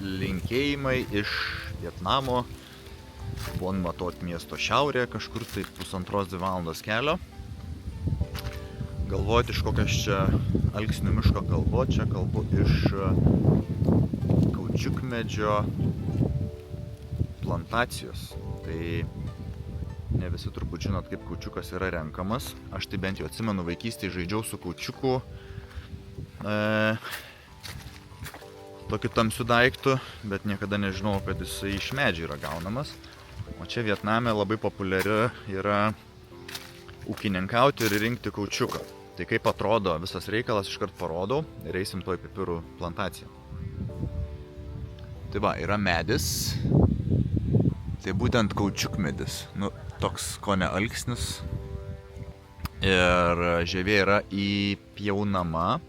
Linkėjimai iš Vietnamo, Bon Matot miesto šiaurėje, kažkur tai 1,5–2 valandos kelio. Galvojat, iš kokios čia alksnių miško kalbu, čia kalbu iš kaučiukmedžio plantacijos. Tai ne visi turbūt žinot, kaip kaučiukas yra renkamas. Aš tai bent jau atsimenu, vaikystėje žaidžiau su kaučiuku. Tokiu tamsiu daiktu, bet niekada nežinau, kad jisai iš medžio yra gaunamas. O čia Vietname labai populiari yra ūkininkauti ir rinkti kaučiuką. Tai kaip atrodo visas reikalas, iškart parodau ir eisim toj pipirų plantaciją. Tai va, yra medis. Tai būtent kaučiukmedis. Nu, toks kone alksnis. Ir žievė yra įpjaunama.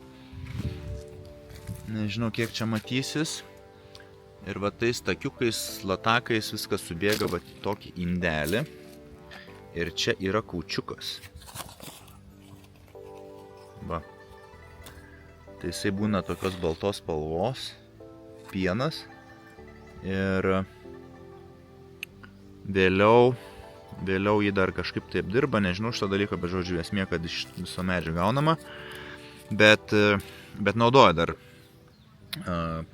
Nežinau, kiek čia matysis. Ir va tais takiukais, latakais viskas subėga va tokį indelį. Ir čia yra kaučiukas. Va. Tai jisai būna tokios baltos spalvos, pienas. Ir vėliau jį dar kažkaip taip dirba, nežinau šito dalyko, bet žodžiu esmė, kad iš viso medžio gaunama. Bet naudoja dar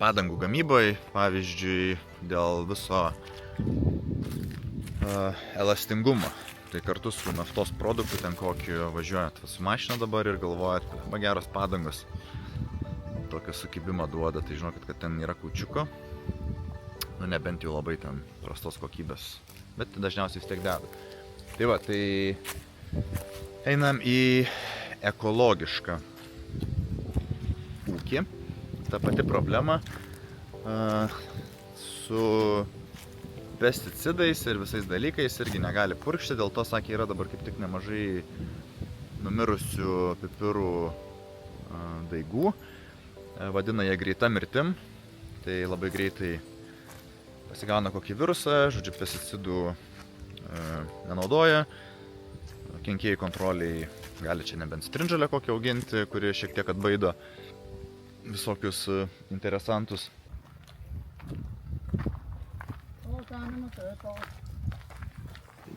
padangų gamybai, pavyzdžiui, dėl viso elastingumo. Tai kartu su naftos produktu, ten kokį važiuojat su mašina dabar ir galvojat, kad geros padangos tokio sukibimą duoda, tai žinokit, kad ten yra kaučiuko. Nu, nebent jau labai ten prastos kokybės, bet dažniausiai vis tiek deda. Tai va, tai einam į ekologišką ūkį. Ta pati problema su pesticidais ir visais dalykais irgi negali purkšti, dėl to, sakė, yra dabar kaip tik nemažai numirusių pipirų daigų. Vadina jie greita mirtim, tai labai greitai pasigauna kokį virusą, žodžiu, pesticidų nenaudoja. Kenkėjų kontroliai gali čia nebent strindžalę kokią auginti, kuri šiek tiek atbaido visokius interesantus.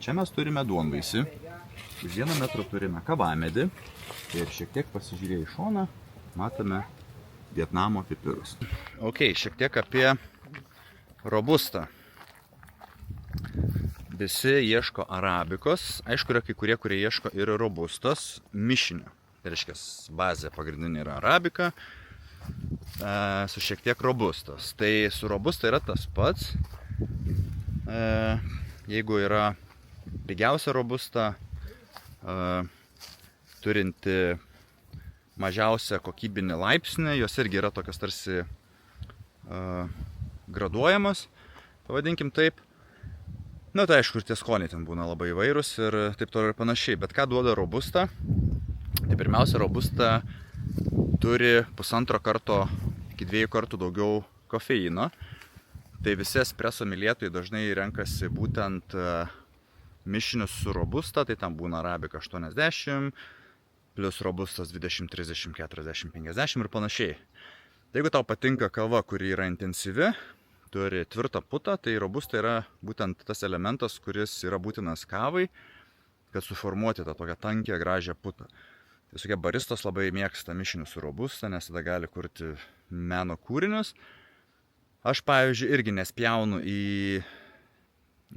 Čia mes turime duonvaisį, už 1 metrą turime kavamedį ir šiek tiek pasižiūrėję į šoną matome Vietnamo pipirus. Ok, šiek tiek apie robustą. Visi ieško arabikos, aišku, yra kai kurie ieško ir robustos mišinio. Tai reiškia, bazė pagrindinė yra arabika, su šiek tiek robustos. Tai su robusta yra tas pats. Jeigu yra pigiausia robusta, turinti mažiausią kokybinį laipsnį, jos irgi yra tokios tarsi graduojamos, pavadinkim taip. Na, tai aišku, ir tie skoniai ten būna labai įvairūs ir taip toliau ir panašiai. Bet ką duoda robusta? Tai pirmiausia, robusta turi 1,5 karto iki 2 kartų daugiau kofeino. Tai visi espreso mylėtojai dažnai renkasi būtent mišinius su robusta, tai tam būna arabika 80, plus robustas 20, 30, 40, 50 ir panašiai. Tai jeigu tau patinka kava, kuri yra intensyvi, turi tvirtą putą, tai robusta yra būtent tas elementas, kuris yra būtinas kavai, kad suformuoti tą tokią tankę, gražią putą. Visokie baristos labai mėgsta mišinius su robusta, nes tada gali kurti meno kūrinius. Aš, pavyzdžiui, irgi nespjaunu į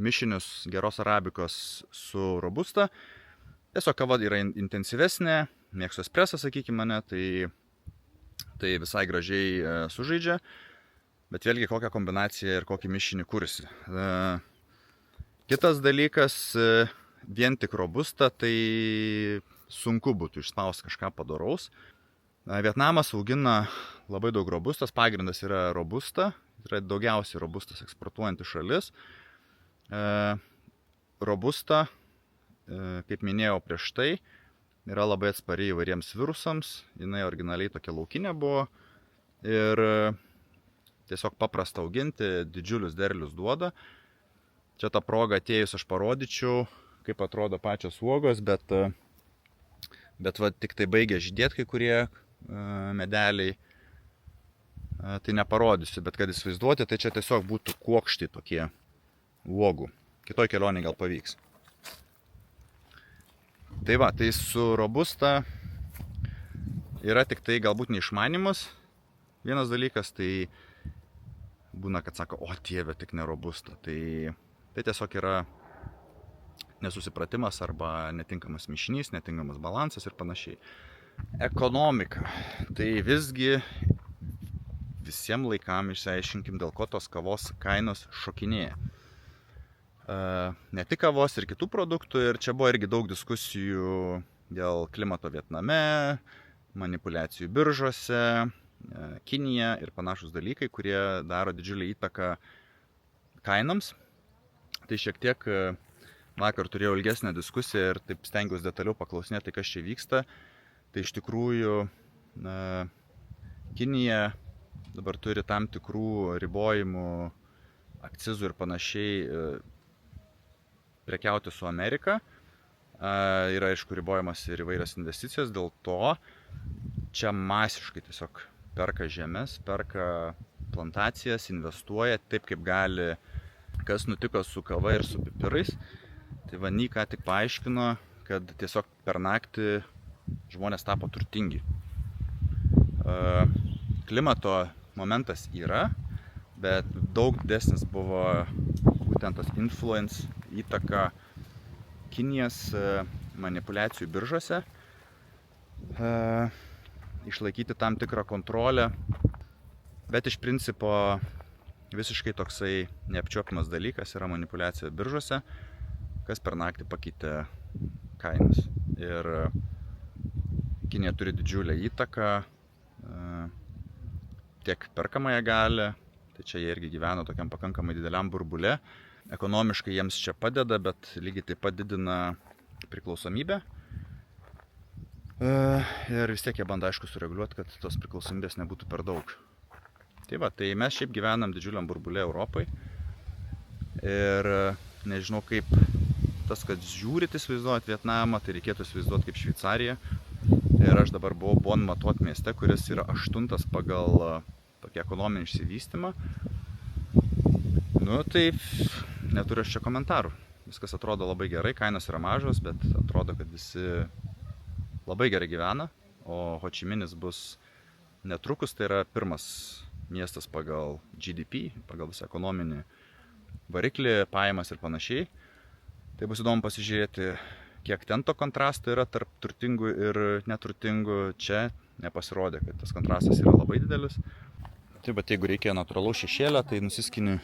mišinius geros arabikos su robusta. Tiesiog kava yra intensyvesnė, mėgstu espresą, sakykime, mane, tai visai gražiai sužaidžia. Bet vėlgi kokią kombinaciją ir kokį mišinį kursi. Kitas dalykas, vien tik robusta, tai sunku būtų išspausti kažką padoraus. Vietnamas augina labai daug robustos, pagrindas yra robusta, yra daugiausiai robustas eksportuojanti šalis. Robusta, kaip minėjau prieš tai, yra labai atspari įvairiems virusams, jinai originaliai tokia laukinė buvo ir tiesiog paprasta auginti, didžiulius derlius duoda. čia tą progą atėjus aš parodyčiau, kaip atrodo pačios uogos, bet va, tik tai baigia žydėti kai kurie medeliai. Tai neparodysiu, bet kad įsivaizduoti, tai čia tiesiog būtų kuokštai tokie uogų. Kitoj kelionė gal pavyks. Tai va, tai su robusta yra tik tai galbūt neišmanimas. Vienas dalykas, tai būna, kad sako, o Dieve, tik ne robusta. Tai tiesiog yra nesusipratimas arba netinkamas mišinys, netinkamas balansas ir panašiai. Ekonomika. Tai visgi visiems laikam išsiaiškinkim, dėl ko tos kavos kainos šokinėja. Ne tik kavos ir kitų produktų, ir čia buvo irgi daug diskusijų dėl klimato Vietname, manipulacijų biržose, Kinija ir panašus dalykai, kurie daro didžiulį įtaką kainams. Tai šiek tiek vakar turėjau ilgesnę diskusiją ir taip stengiausi detaliau paklausinėti, kas čia vyksta. Tai iš tikrųjų Kinija dabar turi tam tikrų ribojimų, akcizų ir panašiai prekiauti su Amerika. Yra aišku ribojamas ir įvairias investicijos, dėl to čia masiškai tiesiog perka žemės, perka plantacijas, investuoja taip kaip gali, kas nutiko su kava ir su pipirais. Tai Vany ką tik paaiškino, kad tiesiog per naktį žmonės tapo turtingi. Klimato momentas yra, bet daug didesnis buvo būtent tas influence, įtaka Kinijos manipulacijų biržose, išlaikyti tam tikrą kontrolę, bet iš principo visiškai toksai neapčiuopiamas dalykas yra manipulacija biržose, kas per naktį pakeitė kainas. Ir Kinija turi didžiulę įtaką, tiek perkamąją galią, tai čia jie irgi gyvena tokiam pakankamai dideliam burbule. Ekonomiškai jiems čia padeda, bet lygiai taip pat didina priklausomybę. Ir vis tiek jie bando aišku sureguliuoti, kad tos priklausomybės nebūtų per daug. Tai va, tai mes šiaip gyvenam didžiuliam burbule Europai. Ir nežinau kaip tas, kad žiūrit įsivaizduot Vietnamą, tai reikėtų įsivaizduoti kaip Šveicariją. Ir aš dabar buvau Bon Matot mieste, kuris yra 8 pagal tokį ekonominį išsivystymą. Nu, tai neturiu aš čia komentarų. Viskas atrodo labai gerai, kainos yra mažos, bet atrodo, kad visi labai gerai gyvena. O Ho Chi Minis bus netrukus, tai yra pirmas miestas pagal GDP, pagal visą ekonominį variklį, pajamas ir panašiai. Tai bus įdomu pasižiūrėti, kiek ten to kontrasto yra tarp turtingų ir neturtingų. Čia nepasirodė, kad tas kontrastas yra labai didelis. Taip, bet jeigu reikia natūralaus šešėlio, tai nusiskini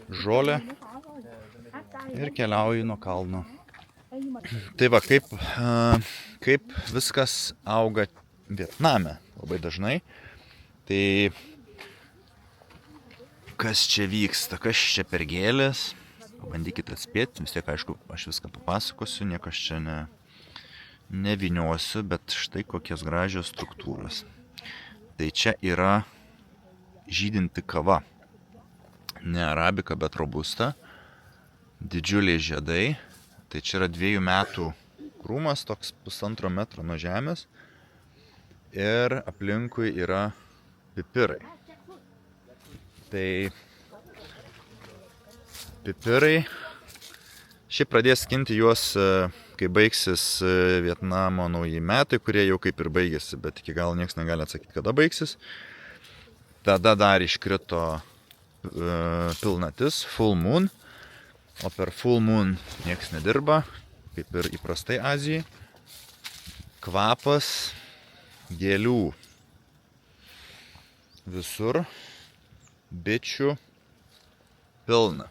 žolę ir keliauji nuo kalno. Tai va, kaip viskas auga Vietname labai dažnai. Tai kas čia vyksta, kas čia per gėlės? Pabandykite atspėti, vis tiek aišku, aš viską papasakosiu, niekas čia neviniosiu, bet štai kokios gražios struktūros. Tai čia yra žydinti kava, ne arabika, bet robusta, didžiuliai žiedai, tai čia yra 2 metų krūmas, toks 1,5 metro nuo žemės ir aplinkui yra pipirai. Tai pipirai, šiaip pradės skinti juos, kai baigsis Vietnamo nauji metai, kurie jau kaip ir baigėsi, bet iki galo niekas negali atsakyti, kada baigsis. Tada dar iškrito pilnatis, full moon, o per full moon niekas nedirba, kaip ir įprastai Azijai. Kvapas gėlių visur, bičių pilna.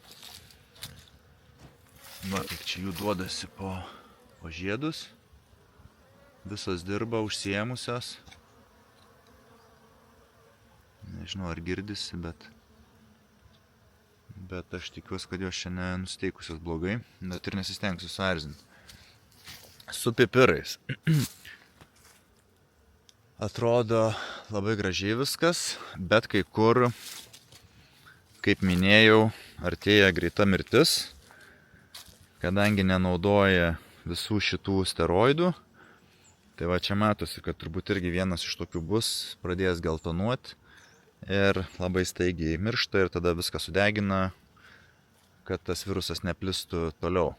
Va, kaip čia jų duodasi po žiedus. Visos dirba užsiėmusios. Nežinau, ar girdisi, bet aš tikiuosi, kad jos čia nenusteikusios blogai, bet ir nesistengsiu suerzinti. Su pipirais. Atrodo labai gražiai viskas, bet kai kaip minėjau, artėja greita mirtis, kadangi nenaudoja visų šitų steroidų. Tai va čia matosi, kad turbūt irgi vienas iš tokių bus, pradėjęs geltonuoti ir labai staigiai miršta ir tada viską sudegina, kad tas virusas neplistų toliau.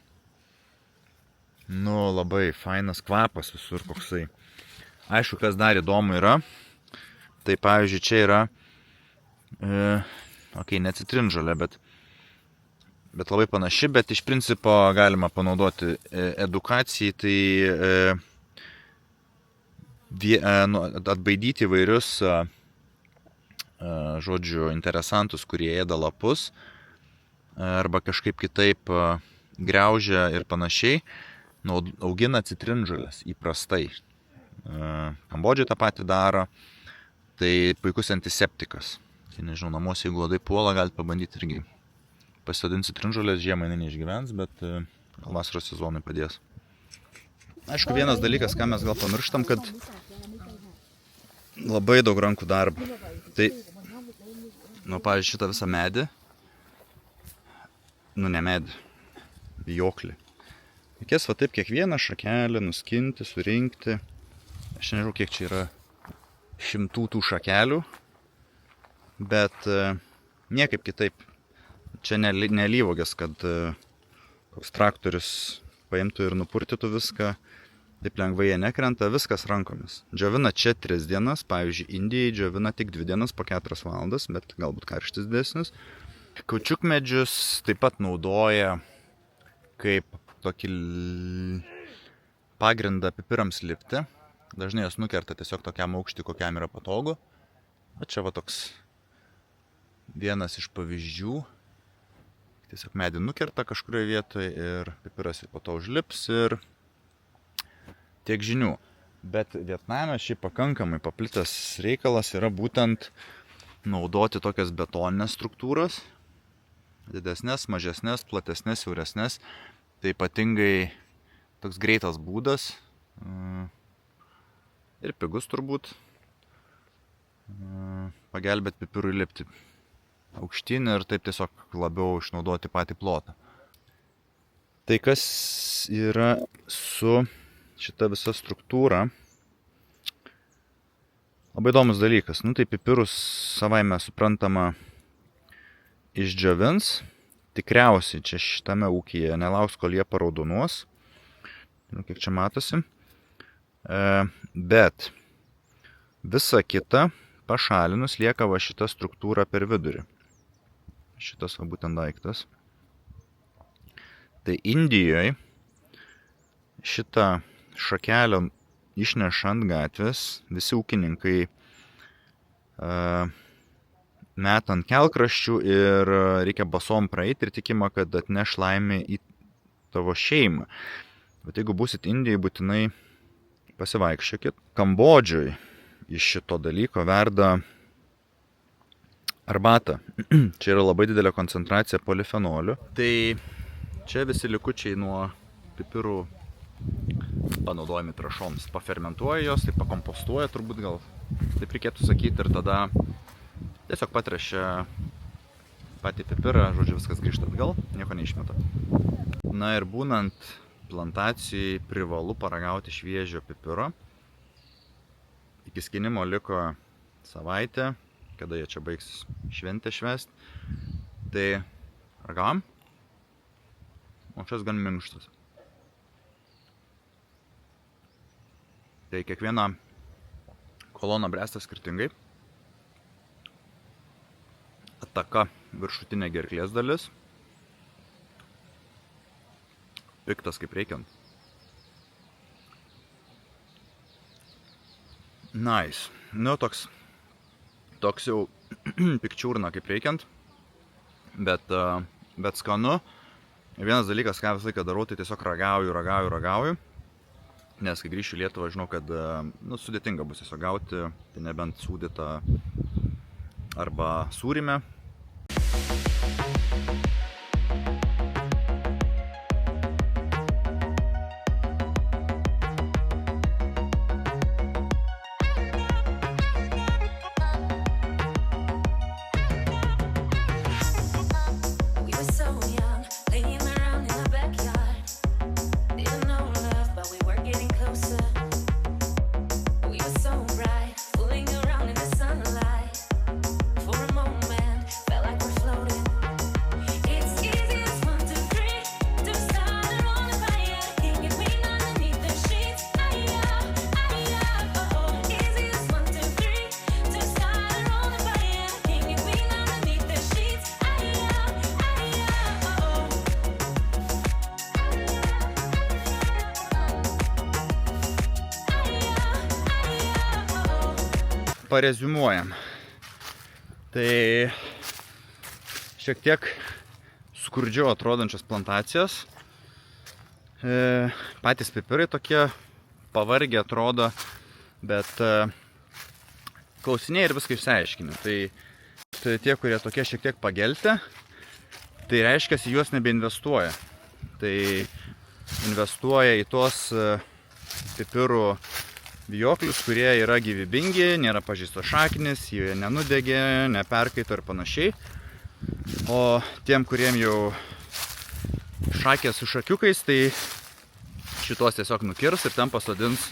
Nu, labai fainas kvapas visur koksai. Aišku, kas dar įdomu yra, tai pavyzdžiui, čia yra, ne citrinžolė, bet labai panaši, bet iš principo galima panaudoti edukacijai, tai atbaidyti įvairius, žodžiu, interesantus, kurie ėda lapus arba kažkaip kitaip griaužia ir panašiai, augina citrinžolės įprastai. Kambodžai tą patį daro, tai puikus antiseptikas. Tai nežinau, namuose jeigu uodai puola, galite pabandyti irgi pasodinti citrinžolės, žiemą neišgyvens, bet vasaros sezonui padės. Aišku, vienas dalykas, ką mes gal pamirštam, kad labai daug rankų darbo. Tai, pavyzdžiui, šitą visą medį, ne medį, vijoklį. Reikės va taip kiekvieną šakelę nuskinti, surinkti. Aš nežinau, kiek čia yra šimtų tų šakelių, bet niekaip kitaip. Čia nelyvogės, kad koks traktorius paimtų ir nupurtytų viską. Taip lengvai jie nekrenta, viskas rankomis. Džiovina čia 3 dienas, pavyzdžiui, Indijai džiovina tik 2 dienas po 4 valandas, bet galbūt karštis didesnis. Kaučiukmedžius taip pat naudoja kaip tokį pagrindą pipirams lipti. Dažnai jos nukerta tiesiog tokiam aukštį, kokiam yra patogu. O čia va toks vienas iš pavyzdžių. Tiesiog medį nukerta kažkurioje vietoje ir pipiras po to užlips ir tiek žinių. Bet Vietname šiaip pakankamai paplitęs reikalas yra būtent naudoti tokias betoninės struktūras. Didesnės, mažesnės, platesnės, siauresnės. Tai ypatingai toks greitas būdas ir pigus turbūt pagelbėti pipirui lipti aukštyn ir taip tiesiog labiau išnaudoti patį plotą. Tai kas yra su šita visa struktūra? Labai įdomus dalykas. Tai pipirus savaime suprantama išdžiovins. Tikriausiai čia šitame ūkyje nelauks, kol jie paraudonuos. Kiek čia matosi. Bet visa kita pašalinus lieka va šita struktūra per vidurį. Šitas va būtent daiktas. Tai Indijoje šitą šakelę išneša ant gatvės, visi ūkininkai meta ant kelkraščių ir reikia basom praeiti ir tikima, kad atneš laimę į tavo šeimą. Bet jeigu būsit Indijai, būtinai pasivaikščiokit. Kambodžoj iš šito dalyko verda arbatą. Čia yra labai didelė koncentracija polifenolių. Tai čia visi likučiai nuo pipirų panaudojami trąšoms. Pafermentuoja jos, tai pakompostuoja turbūt gal, taip reikėtų sakyti, ir tada tiesiog patręšia patį pipirą, žodžiu, viskas grįžta atgal, nieko neišmeta. Na ir būnant plantacijai privalu paragauti šviežio pipiro. Iki skinimo liko savaitė, kada jie čia baigs šventę švęst. Tai ragavom, o šias gan minkštas. Tai kiekviena kolona bręsta skirtingai. Ataka viršutinė gerklės dalis. Piktas kaip reikiant. Nice. Toks jau pikčiūrna kaip reikiant. Bet skanu. Vienas dalykas, ką visą laiką darau, tai tiesiog ragauju. Nes kai grįšiu į Lietuvą, žinau, kad sudėtinga bus tiesiog gauti, tai nebent sūdyta arba sūrime. so young, playing around in the backyard. Didn't know love, but we were getting closer. We were so bright, fooling around in the sunlight. For a moment, felt like we're floating. It's easy as 1, 2, 3 to start a on a fire. Can't get me underneath the sheets. Oh. Easy as 1, 2, 3 to start a on a fire. Can't get me underneath the sheets. Oh. Pareziumuojam. Tai šiek tiek skurdžiau atrodančios plantacijos. Patys pipirai tokie pavargę atrodo, bet klausinėjai ir viską išsiaiškini. Tai tie, kurie tokie šiek tiek pagelti, tai reiškia, juos nebeinvestuoja. Tai investuoja į tuos pipirų vijoklius, kurie yra gyvybingi, nėra pažeistos šaknis, jie nenudegė, neperkaito ir panašiai. O tiem, kuriem jau šakės su šakiukais, tai šitos tiesiog nukirs ir ten pasodins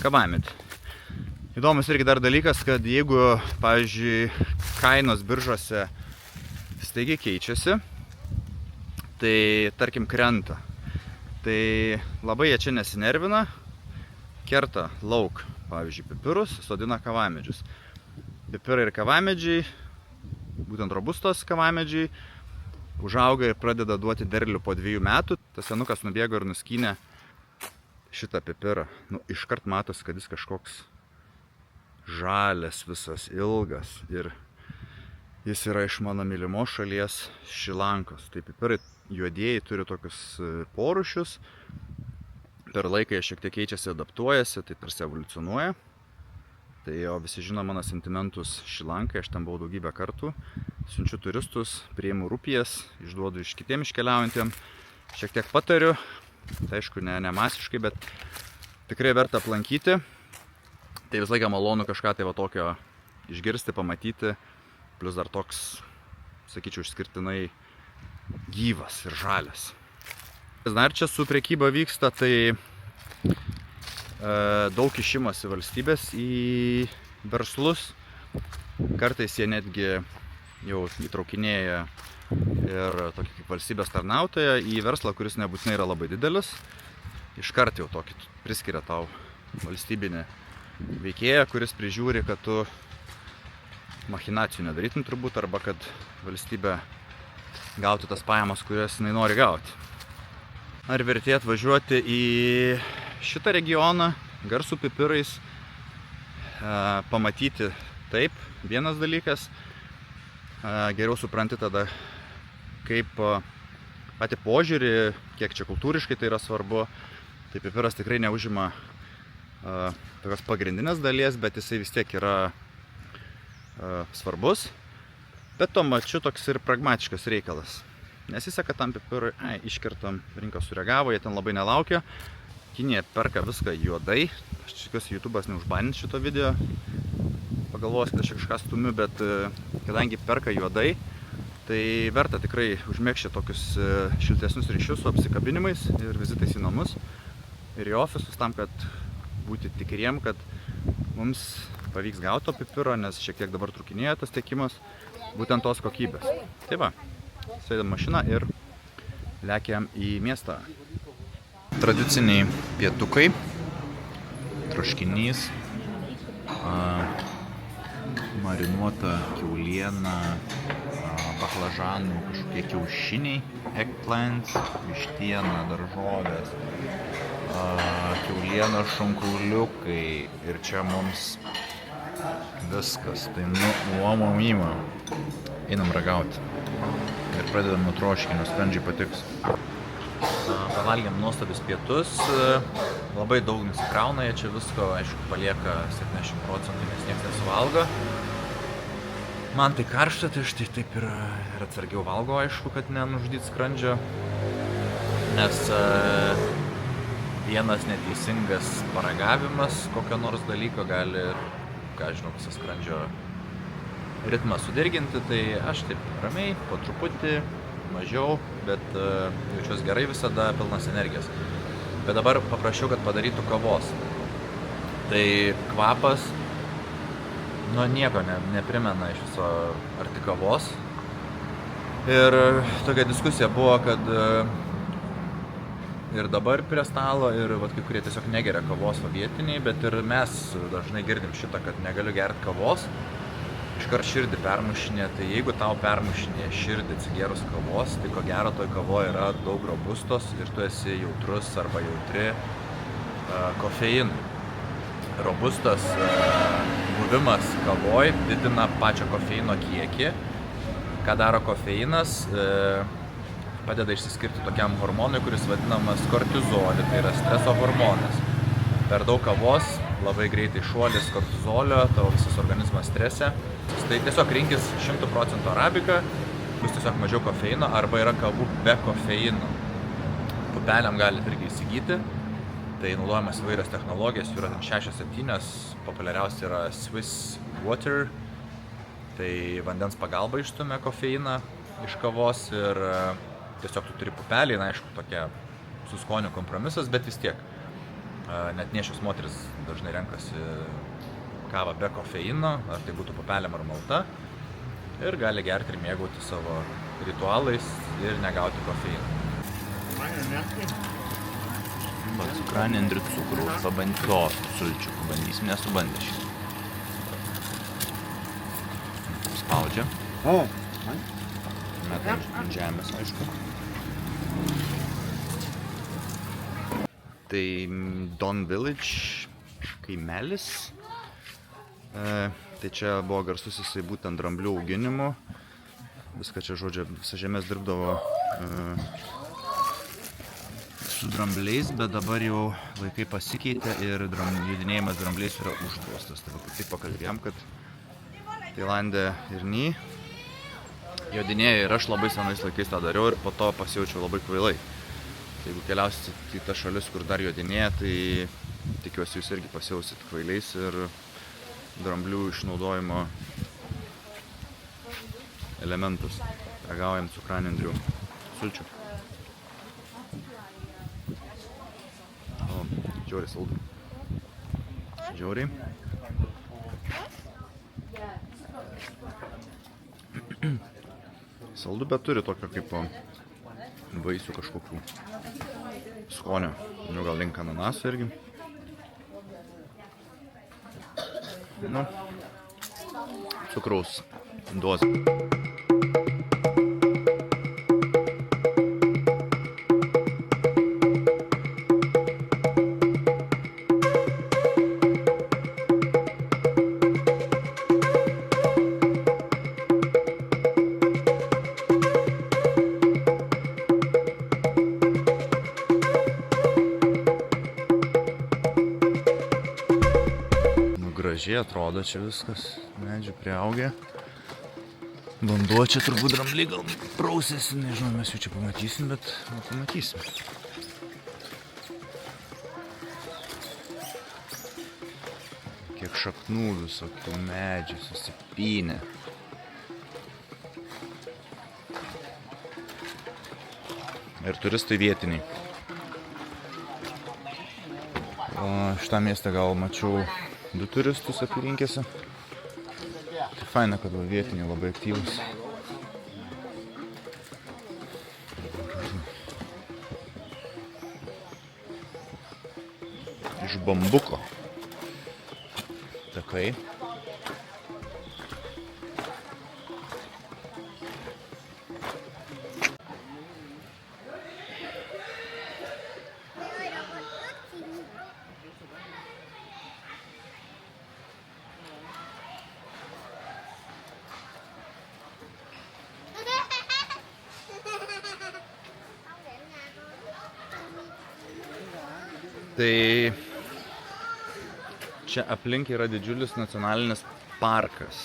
kavamedį. Įdomus irgi dar dalykas, kad jeigu, pavyzdžiui, kainos biržose staigiai keičiasi, tai tarkim krenta, tai labai jie čia nesinervina, kerta lauk, pavyzdžiui, pipirus, sodina kavamedžius. Pipirai ir kavamedžiai, būtent robustos kavamedžiai, užauga ir pradeda duoti derlių po 2 metų. Tas senukas nubėgo ir nuskynė šitą pipirą. Iškart matosi, kad jis kažkoks žalias visas, ilgas. Ir jis yra iš mano mylimos šalies Šrilankos. Tai pipirai juodieji turi tokius porūšius. Per laiką jie šiek tiek keičiasi, adaptuojasi, tai tarsi evoliucionuoja. Tai jo visi žino mano sentimentus Šrilankai, aš ten buvau daugybę kartų. Siunčiu turistus, priimu rupijas, išduodu iš kitiem iškeliaujantiem. Šiek tiek patariu, tai aišku, ne masiškai, bet tikrai verta aplankyti. Tai visą laiką malonu kažką tai va tokio išgirsti, pamatyti. Plius dar toks, sakyčiau, išskirtinai gyvas ir žalias. Dar čia su prekyba vyksta, tai daug kišimosi valstybės į verslus. Kartais jie netgi jau įtraukinėja ir tokį kaip valstybės tarnautoją į verslą, kuris nebūtinai yra labai didelis. Iškart jau tokį priskiria tau valstybinį veikėją, kuris prižiūri, kad tu machinacijų nedarytum turbūt, arba kad valstybė gautų tas pajamas, kurias jinai nori gauti. Ar vertėtų važiuoti į šitą regioną, garsų pipirais, pamatyti taip, vienas dalykas, geriau supranti tada, kaip patį požiūrį, kiek čia kultūriškai tai yra svarbu. Tai pipiras tikrai neužima tokios pagrindinės dalies, bet jisai vis tiek yra svarbus, bet tuo mačiu toks ir pragmatiškas reikalas. Nesiseka tam pipirui, iškertam, rinka sureagavo, jie ten labai nelaukia. Kinija perka viską juodai. Aš tikiuosi, YouTube'as neužbanins šito video. Pagalvosiu, kad aš kažką stumiu, bet kadangi perka juodai, tai verta tikrai užmėgšti tokius šiltesnius ryšius su apsikabinimais ir vizitais į namus ir į ofisus, tam, kad būti tikriem, kad mums pavyks gauti to pipiro, nes šiek tiek dabar trukinėja tas tiekimas, būtent tos kokybės. Tai va, sėdam mašiną ir lekiam į miestą. Tradiciniai pietukai, troškinys, marinuota kiauliena, baklažanų kažkokie kiaušiniai, eggplants, vištiena, daržovės, kiauliena, šonkauliukai ir čia mums viskas. Tai nuomomima. Einam ragauti. Ir pradedam nuo troškinio, sprendžiai patiks. Pavalgėm nuostabius pietus, labai daug nesikrauna, jie čia visko, aišku, palieka 70%, nes niekas nesuvalgo. Man tai karšta, tai aš tai taip ir atsargiau valgo, aišku, kad nenuždyt skrandžio, nes vienas neteisingas paragavimas kokio nors dalyko gali, ką žinau, visą skrandžio ritmą sudirginti, tai aš taip ramiai, po truputį, mažiau, bet jaučiuosi gerai visada, pilnas energijos. Bet dabar paprašiau, kad padarytų kavos. Tai kvapas, nieko neprimena iš viso arti kavos. Ir tokia diskusija buvo, kad ir dabar prie stalo, ir kai kurie tiesiog negeria kavos vietiniai, bet ir mes dažnai girdim šitą, kad negaliu gerti kavos, iškart širdį permušinė, tai jeigu tau permušinė širdį atsigėrus kavos, tai ko gero toj kavoje yra daug robustos ir tu esi jautrus arba jautri kofeinui. Robustos buvimas kavoj didina pačią kofeino kiekį. Ką daro kofeinas? Padeda išsiskirti tokiam hormonui, kuris vadinamas kortizoliu, tai yra streso hormonas. Per daug kavos, labai greitai šuolis kortizolio, tavo visas organizmas strese. Tai tiesiog rinkis 100% arabiką, bus tiesiog mažiau kofeino, arba yra kavų be kofeino. Pupelėm galite irgi įsigyti, tai naudojamas įvairios technologijos, jų yra 6-7, populiariausia yra Swiss Water, tai vandens pagalba išstumia kofeiną iš kavos ir tiesiog tu turi pupelį, aišku, tokia su skoniu kompromisas, bet vis tiek. Net nėščios moteris dažnai renkasi kavą be kofeino, ar tai būtų pupelėm ar malta, ir gali gerti ir mėgauti savo ritualais ir negauti kofeino. Cukranį Andrių cukrų, pabandytos sulčių, pabandysim, nesubandę šį. Spaudžia. Meta ant žemės, aišku. Tai Don Village kaimelis. Tai čia buvo garsus jisai būtent dramblių auginimu. Viską čia, žodžiu, visą žemės dirbdavo su drambliais, bet dabar jau laikai pasikeitė ir judinėjimas drambliais yra uždraustas. Tai kaip tik pakalbėjom, kad Tailande ir Ny jodinėjo ir aš labai senais laikais tą dariau ir po to pasijaučiau labai kvailai. Tai jeigu keliausite į tas šalis, kur dar jodinėja, tai tikiuosi jūs irgi pasijausit kvailiais ir dramblių išnaudojimo elementus. Ragaujam cukranį Andrių sulčių. O, žiauriai saldu. Žiauriai. Saldu, bet turi tokio kaip vaisių kažkokių skonio. Gal link ananasų irgi. Cukraus dozė. Gražiai atrodo čia viskas, medžių priaugę. Vanduo čia turbūt drambliai gal prausėsi, nežinau, mes jų čia pamatysim, bet pamatysim. Kiek šaknų visokių medžių susipynė. Ir turistai vietiniai. O šitą miestą gal mačiau 2 turistus apylinkėse. Tai faina, kad vietiniai labai aktyvus. Iš bambuko. Takai. Tai čia aplink yra didžiulis nacionalinis parkas.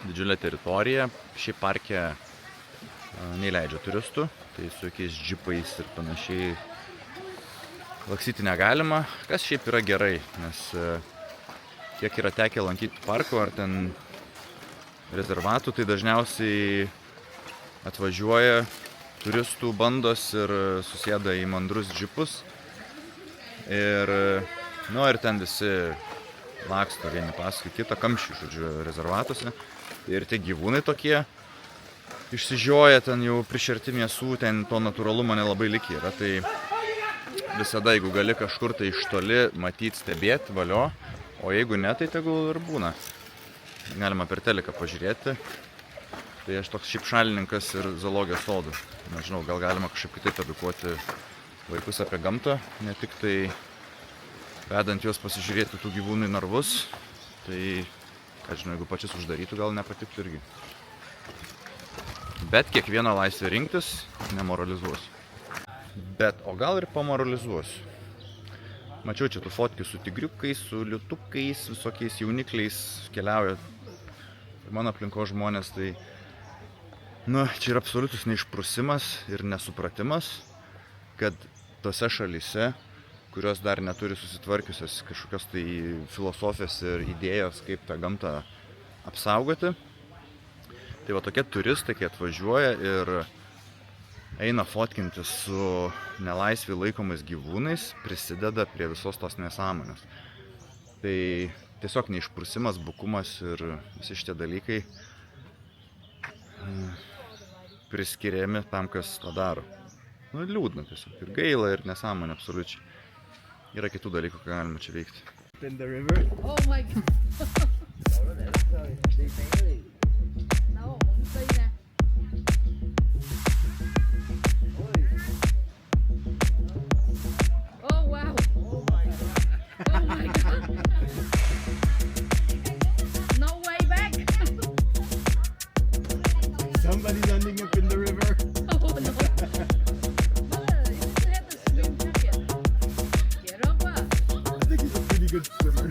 Didžiulė teritorija. Šį parke neįleidžia turistų, tai su jokiais džipais ir panašiai laksyti negalima, kas šiaip yra gerai, nes kiek yra tekę lankyti parkų ar ten rezervatų, tai dažniausiai atvažiuoja turistų bandos ir susėda į mandrus džipus. Ir, nu, ir ten visi laksto vieni paskui kitą, kamščių, žodžiu, rezervatuose. Ir tie gyvūnai tokie išsižioja, ten jau prišerti mėsų, ten to natūralumo nelabai likę yra. Tai visada, jeigu gali kažkur tai iš toli matyti, stebėti, valio, o jeigu ne, tai tegul ir būna. Galima per teliką pažiūrėti. Tai aš toks šiaip šalininkas ir zoologijos sodų. Nežinau, gal galima kažkaip kitaip edukuoti vaikus apie gamtą, ne tik tai vedant juos pasižiūrėti tų gyvūnų į narvus. Tai, ką žinau, jeigu pačius uždarytų, gal nepatiktų irgi. Bet kiekvieną laisvę rinktis nemoralizuosiu. Bet, o gal ir pamoralizuosiu. Mačiau čia tų fotkių su tigriukais, su liutukais, visokiais jaunikliais keliauja. Ir mano aplinkos žmonės, tai nu, čia yra absoliutus neišprusimas ir nesupratimas, kad tose šalyse, kurios dar neturi susitvarkiusios kažkokios tai filosofijos ir idėjos, kaip tą gamtą apsaugoti. Tai va tokie turistai, kai atvažiuoja ir eina fotkintis su nelaisvėj laikomais gyvūnais, prisideda prie visos tos nesąmonės. Tai tiesiog neišprusimas, bukumas ir visi šitie dalykai priskiriami tam, kas tą daro. Nu, liūdna tiesiog. Ir gaila, ir nesąmonė absoliučiai. Yra kitų dalykų, ką galima čia veikti. In the river. Oh my god. No, không tin nè. Oh wow. Oh my god. No way back. Somebody's ending up in the river. Oh no. Mother, you still have the swim jacket. Get up. I think he's a pretty good swimmer.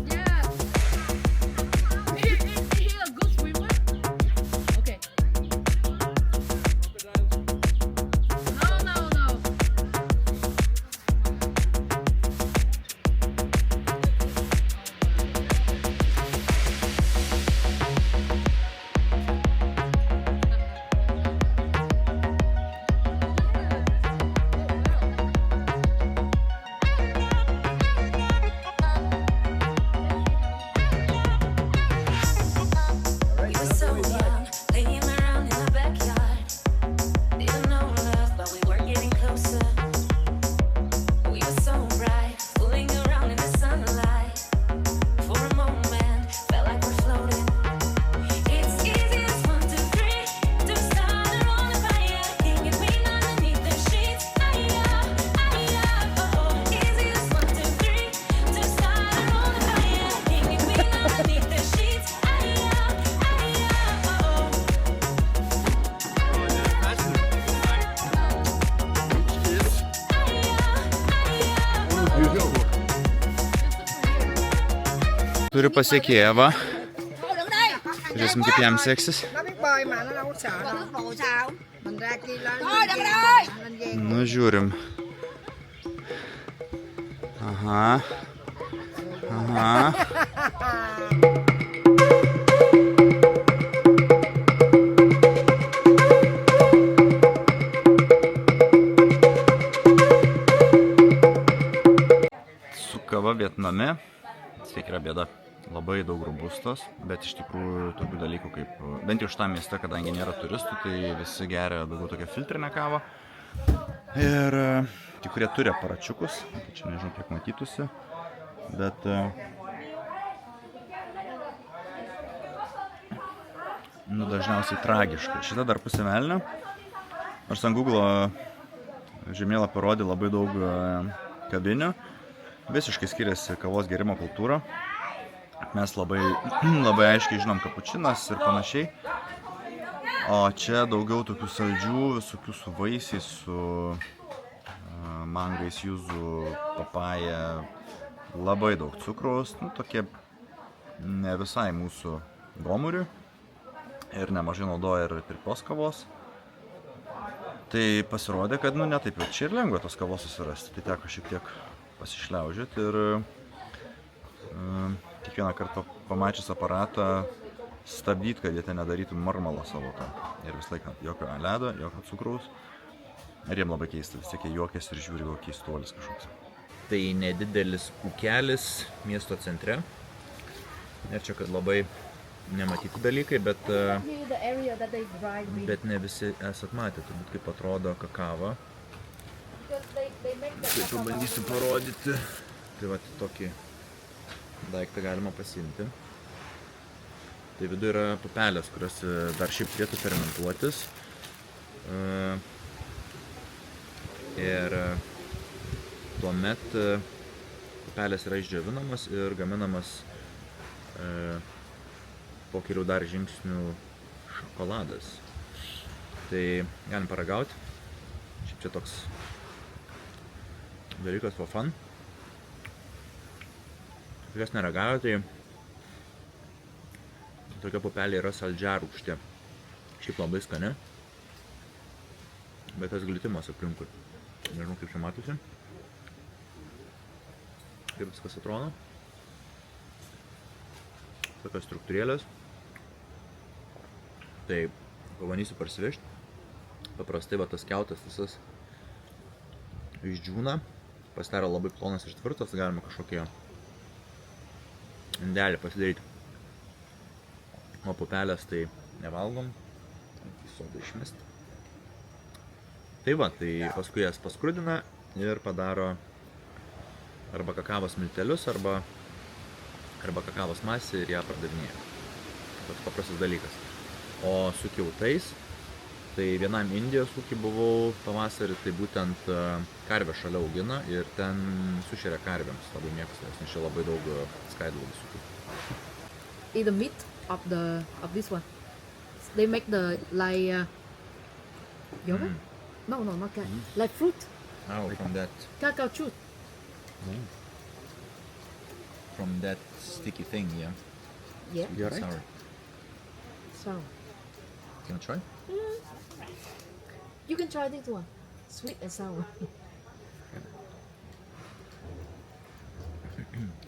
Yeah. Is he a good swimmer? Okay. No. We were so young, playing around in the backyard. Didn't know love, but we were getting closer. We were so bright, fooling around in the sunlight. For a moment, felt like we're floating. It's easy as 1, 2, 3 to start a on fire. Think it we underneath the sheets. Oh. Easy as 1, 2, 3 to start a on fire. Think it we underneath the sheets. Oh. Turiu pasiekėją, va. Thôi đứng đây. Žiūrėsim, kaip jam seksis. Nó biết bơi mà nó đâu có sợ đâu. Nước rồi sao? Mình ra kia lên. Thôi đừng đây. Lên giang. Nu, žiūrim. Aha. Su kava Vietname, tiek yra bėda. Labai daug robustos, bet iš tikrųjų tokių dalykų kaip, bent jau šitam mieste, kadangi nėra turistų, tai visi geria daugiau tokią filtrinę kavą. Ir kai kurie turi aparačiukus, tai čia nežinau kiek matytųsi, bet nu, dažniausiai tragiškai. Šita dar pusė velnio. Nors ant Google žemėlapį rodė labai daug kavinių. Visiškai skiriasi kavos gerimo kultūra. Mes labai aiškiai žinom kapučinas ir panašiai. O čia daugiau tokių saldžių, visokių su vaisiais, su mangais, jūzų, papaja. Labai daug cukraus, nu, tokie ne visai mūsų gomurių. Ir nemažai naudoja ir tirpios kavos. Tai pasirodė, kad nu netaip jau čia ir lengva tos kavos susirasti. Tai teko šiek tiek pasišliaužioti ir kiekvieną kartą pamačius aparatą stabdyti, kad jie ten nedarytų marmalo savo tą. Ir visą laiką jokio ledo, jokio cukraus. Ir jiem labai keista, vis tiek jie juokės ir žiūri, gal keistuolis kažkoks. Tai nedidelis ūkelis miesto centre. Ir čia, kad labai nematyti dalykai, bet ne visi esat matę, turbūt kaip atrodo kakava. Taip pabandysiu parodyti. Tai va, tokį daiktą galima pasiimti. Tai viduje yra pupelės, kurios dar šiaip turėtų fermentuotis. Ir tuomet pupelės yra išdžiovinamas ir gaminamas po kelių dar žingsnių šokoladas. Tai galim paragauti. Šiaip čia toks dalykas for fun. Kas neragavo, tai tokia pupelė yra saldžiarūgštė. Šiaip labai skani. Bet tas glitimas aplinkui. Nežinau, kaip čia matosi. Kaip viskas atrodo. Tokios struktūrėlės. Tai pabandysiu parsivežti. Paprastai va tas kiautas visas išdžiūna. Pasidaro labai plonas ir tvirtas, galima kažkokie indelį pasidaryti. O pupelės tai nevalgom, į sodą išmesti. Tai va, tai paskui jas paskrudina ir padaro arba kakavos miltelius, arba kakavos masę ir ją pardavinėja. Toks paprastas dalykas. O su kiautais, tai vienam Indijos ūkį buvau pavasarį, tai būtent karvę šalia augina ir ten sušeria karvėms, labai mėgsta, nes čia labai daug skaidulų visokių. Eat the meat of this one. They make the like yogurt? No, not that. Like fruit. Oh, from that sticky thing, yeah. Yeah. Gerai. Sour. So Can I try? you can try this one. Sweet and sour.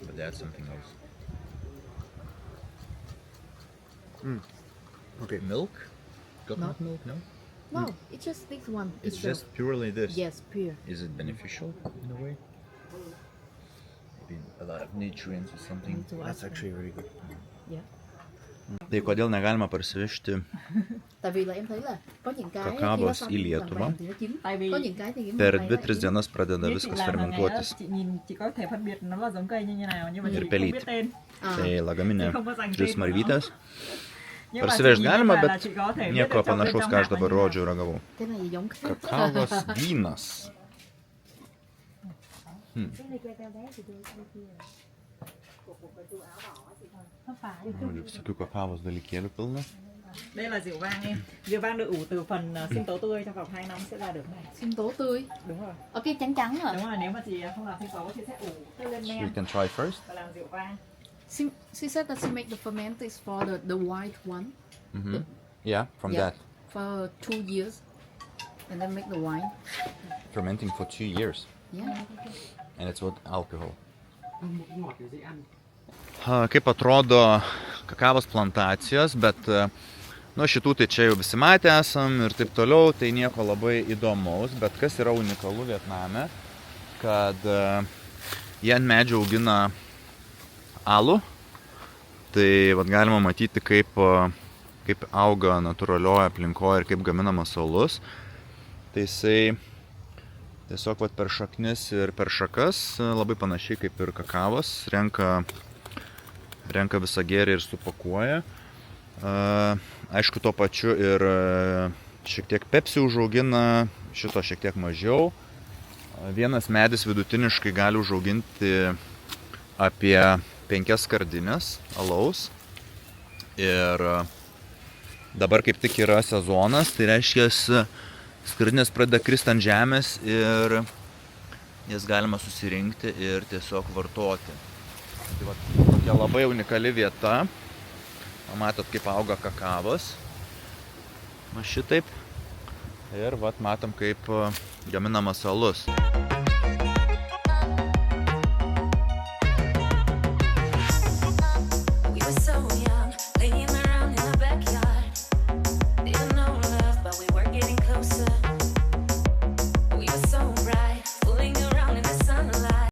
But that's something else. Okay. Milk? Coconut milk? No? No, it's just this one. It's itself. just purely this. Yes, pure. Is it beneficial in a way? Maybe a lot of nutrients or something. Need to ask them. really good. Yeah. Tai kodėl negalima parsivežti Tại vì là em thấy là có những cái Kakavos khi nó į xong Lietuvą. vàng thì nó chín. Tại vì Có những cái thì cái per màu này 2-3 dienas pradeda như chị viskas làm hàng ngày á, fermentuotis. chị nhìn chị có thể phân biệt nó là giống cây như nào nhưng mà Ir chị không pelyti. biết tên. Tai lagamine Không có dành 3 tên của marvytės. Nhưng mà Parsivežti chị nhìn galima, ra là bet chị có thể biết nieko được trong bên panašaus, trong ką aš hạt là dabar như nào. rodžiu, ragavau. cái này giống khác. Kakavos vynas. Không phải. Visokių kakavos dalykėlių pilna. Đây là rượu vang em. Rượu vang được ủ từ phần sinh tố tươi trong vòng 2 năm sẽ ra được này. Sinh tố tươi. Đúng rồi. Ở cái trắng trắng à. Đúng rồi, nếu mà chị không làm sinh tố chị sẽ ủ tươi lên So you men can try first. và làm rượu vang. She said that she make the ferment is for the white one. Yeah, from Yeah. that. For 2 years. And then make the wine. Fermenting for 2 years. Yeah. And it's with alcohol. Kaip atrodo kakavos plantacijos, bet nu šitų tai čia jau visi matę esam ir taip toliau, tai nieko labai įdomaus, bet kas yra unikalu Vietname, kad jie ant medžių augina alų, tai vat galima matyti kaip auga natūralioje aplinkoje ir kaip gaminamas alus. Tai jisai tiesiog vat per šaknis ir per šakas, labai panašiai kaip ir kakavos, renka visą gėrį ir supakuoja. Aišku, tuo pačiu ir šiek tiek Pepsi užaugina, šito šiek tiek mažiau. Vienas medis vidutiniškai gali užauginti apie 5 skardinės alaus. Ir dabar kaip tik yra sezonas, tai reiškia, skardinės pradeda kristi ant žemės ir jas galima susirinkti ir tiesiog vartoti. Tai va, tokia labai unikali vieta. Matot, kaip auga kakavos. Va šitaip. Ir vat matom, kaip gaminamas alus.